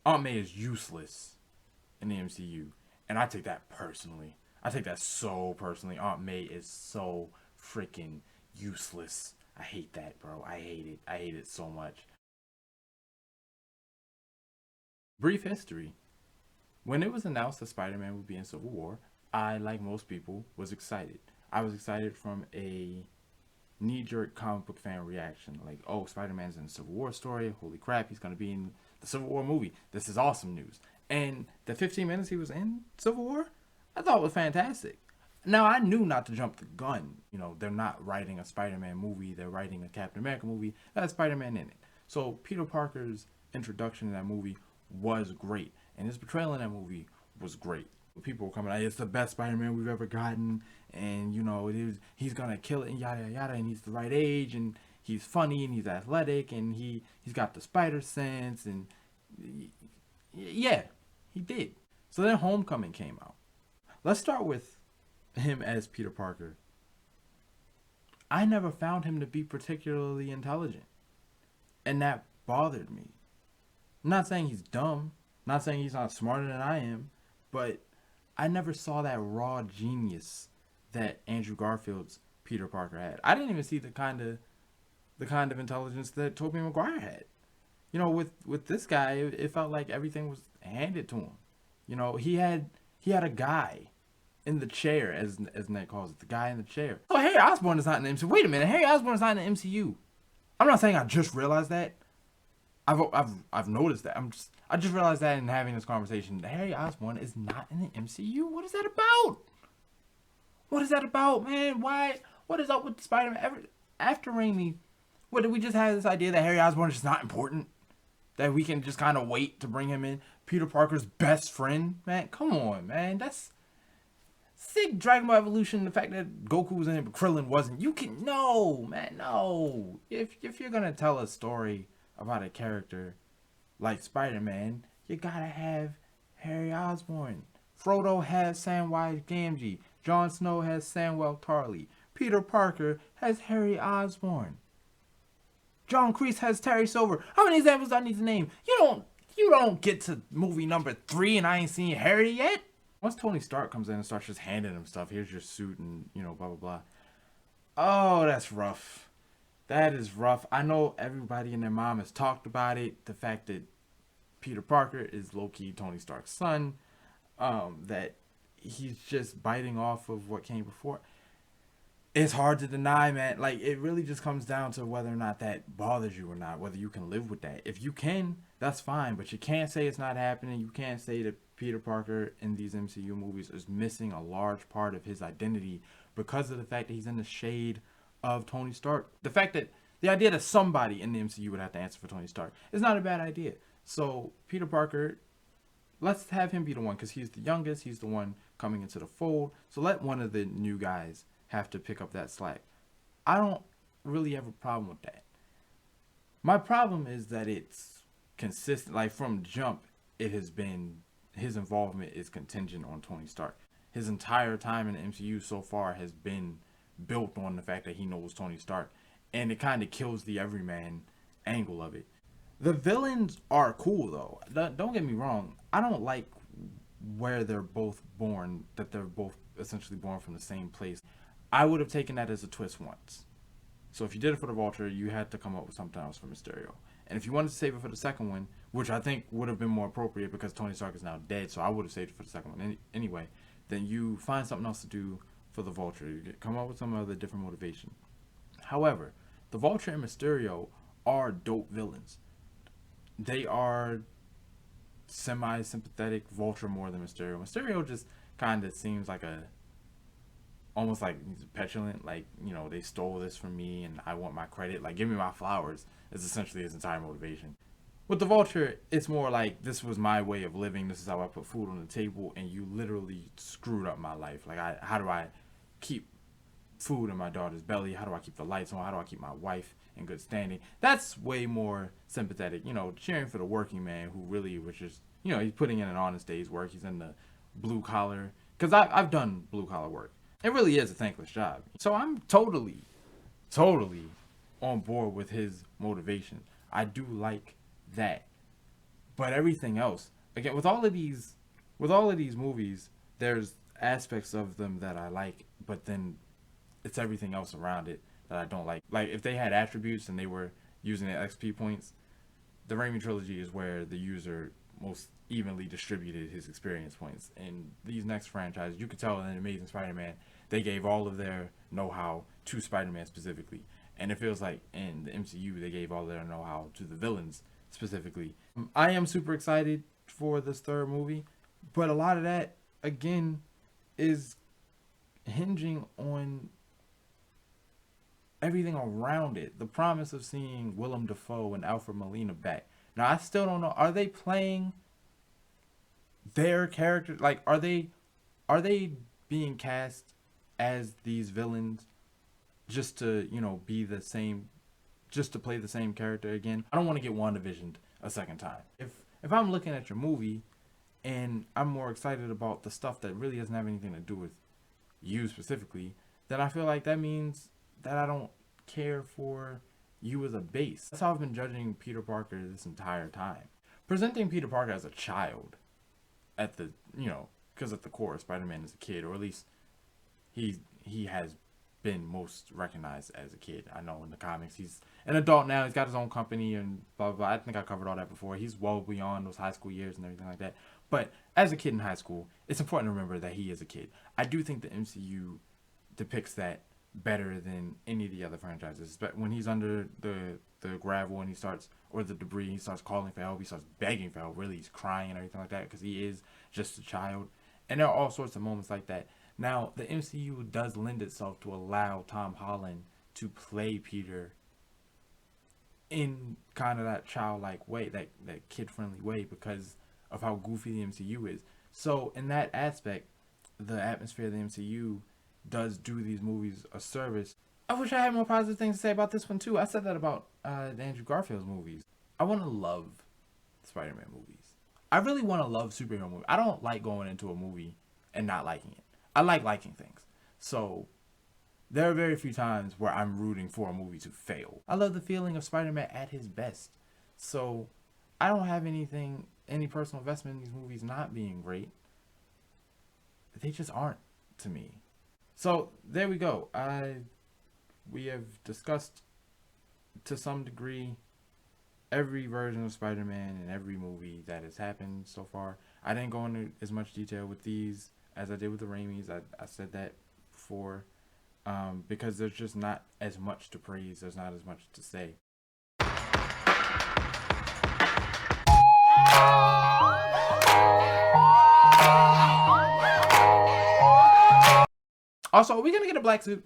Aunt May is useless in the MCU, and I take that personally. I take that so personally. Aunt May is so freaking useless. I hate that, bro. I hate it. I hate it so much. Brief history. When it was announced that Spider-Man would be in Civil War, I, like most people, was excited. I was excited from a knee-jerk comic book fan reaction. Like, oh, Spider-Man's in a Civil War story. Holy crap, he's going to be in the Civil War movie. This is awesome news. And the 15 minutes he was in Civil War, I thought was fantastic. Now, I knew not to jump the gun. You know, they're not writing a Spider-Man movie. They're writing a Captain America movie that has Spider-Man in it. So Peter Parker's introduction in that movie was great. And his portrayal in that movie was great. People were coming out, it's the best Spider-Man we've ever gotten, and you know, he's gonna kill it, and yada yada, and he's the right age, and he's funny, and he's athletic, and he's got the spider sense, and yeah, he did. So then Homecoming came out. Let's start with him as Peter Parker. I never found him to be particularly intelligent, and that bothered me. I'm not saying he's dumb, not saying he's not smarter than I am, but I never saw that raw genius that Andrew Garfield's Peter Parker had. I didn't even see the kind of intelligence that Tobey Maguire had. You know, with this guy, it felt like everything was handed to him. You know, he had a guy in the chair, as Ned calls it, the guy in the chair. Oh, Harry Osborn is not in the MCU. Wait a minute, Harry Osborn is not in the MCU. I'm not saying I just realized that. I've noticed that. I just realized that in having this conversation. Harry Osborn is not in the MCU. What is that about? What is that about, man? Why? What is up with Spider-Man? After Raimi, what did we just have this idea that Harry Osborn is just not important? That we can just kind of wait to bring him in? Peter Parker's best friend, man. Come on, man. That's sick. Dragon Ball Evolution. The fact that Goku was in it, but Krillin wasn't. You can no, man, no. If you're gonna tell a story about a character like Spider-Man, you gotta have Harry Osborn. Frodo has Samwise Gamgee. Jon Snow has Samwell Tarly. Peter Parker has Harry Osborn. John Kreese has Terry Silver. How many examples do I need to name? You don't get to movie number 3 and I ain't seen Harry yet. Once Tony Stark comes in and starts just handing him stuff, here's your suit and blah blah blah. Oh, that's rough. That is rough. I know everybody and their mom has talked about it. The fact that Peter Parker is low-key Tony Stark's son. That he's just biting off of what came before. It's hard to deny, man. Like, it really just comes down to whether or not that bothers you or not. Whether you can live with that. If you can, that's fine. But you can't say it's not happening. You can't say that Peter Parker in these MCU movies is missing a large part of his identity because of the fact that he's in the shade of Tony Stark. The fact that the idea that somebody in the MCU would have to answer for Tony Stark is not a bad idea. So Peter Parker, let's have him be the one because he's the youngest. He's the one coming into the fold. So let one of the new guys have to pick up that slack. I don't really have a problem with that. My problem is that it's consistent. Like from jump, it has been his involvement is contingent on Tony Stark. His entire time in the MCU so far has been built on the fact that he knows Tony Stark, and it kind of kills the everyman angle of it. The villains are cool though. Don't get me wrong. I don't like where they're both born, that they're both essentially born from the same place. I would have taken that as a twist once. So if you did it for the Vulture, you had to come up with something else for Mysterio. And if you wanted to save it for the second one, which I think would have been more appropriate because Tony Stark is now dead, so I would have saved it for the second one anyway, then you find something else to do for the Vulture. You come up with some other different motivation. However, the Vulture and Mysterio are dope villains. They are semi-sympathetic. Vulture more than Mysterio. Mysterio just kind of seems like almost like he's petulant, like, they stole this from me and I want my credit, like give me my flowers, is essentially his entire motivation. With the Vulture, it's more like, this was my way of living, this is how I put food on the table, and you literally screwed up my life. Like, how do I keep food in my daughter's belly? How do I keep the lights on? How do I keep my wife in good standing? That's way more sympathetic, cheering for the working man who really was just, he's putting in an honest day's work. He's in the blue collar, because I've done blue collar work. It really is a thankless job. So I'm totally on board with his motivation. I do like that. But everything else, again, with all of these movies, there's aspects of them that I like, but then it's everything else around it that I don't like. Like if they had attributes and they were using the XP points, the Raimi trilogy is where the user most evenly distributed his experience points. In these next franchises, you could tell in Amazing Spider-Man, they gave all of their know-how to Spider-Man specifically. And it feels like in the MCU, they gave all their know-how to the villains specifically. I am super excited for this third movie, but a lot of that, again, is hinging on everything around it. The promise of seeing Willem Dafoe and Alfred Molina back. Now, I still don't know. Are they playing their characters? Like, are they being cast as these villains just to be the same, just to play the same character again? I don't want to get WandaVisioned a second time. If I'm looking at your movie and I'm more excited about the stuff that really doesn't have anything to do with you specifically, then I feel like that means that I don't care for you as a base. That's how I've been judging Peter Parker this entire time. Presenting Peter Parker as a child at the, because at the core, Spider-Man is a kid, or at least he has been most recognized as a kid. I know in the comics he's an adult now. He's got his own company and blah, blah, blah. I think I covered all that before. He's well beyond those high school years and everything like that. But as a kid in high school, it's important to remember that he is a kid. I do think the MCU depicts that better than any of the other franchises. But when he's under the gravel and he starts, or the debris, he starts calling for help, he starts begging for help, really he's crying and everything like that because he is just a child. And there are all sorts of moments like that. Now, the MCU does lend itself to allow Tom Holland to play Peter in kind of that childlike way, that kid-friendly way, because of how goofy the MCU is. So, in that aspect, the atmosphere of the MCU does do these movies a service. I wish I had more positive things to say about this one, too. I said that about the Andrew Garfield's movies. I want to love Spider-Man movies. I really want to love superhero movies. I don't like going into a movie and not liking it. I like liking things. So there are very few times where I'm rooting for a movie to fail. I love the feeling of Spider-Man at his best. So I don't have any personal investment in these movies not being great. They just aren't to me. So there we go. We have discussed to some degree every version of Spider-Man in every movie that has happened so far. I didn't go into as much detail with these as I did with the Raimis. I said that before, because there's just not as much to praise. There's not as much to say. Also, are we gonna get a black suit?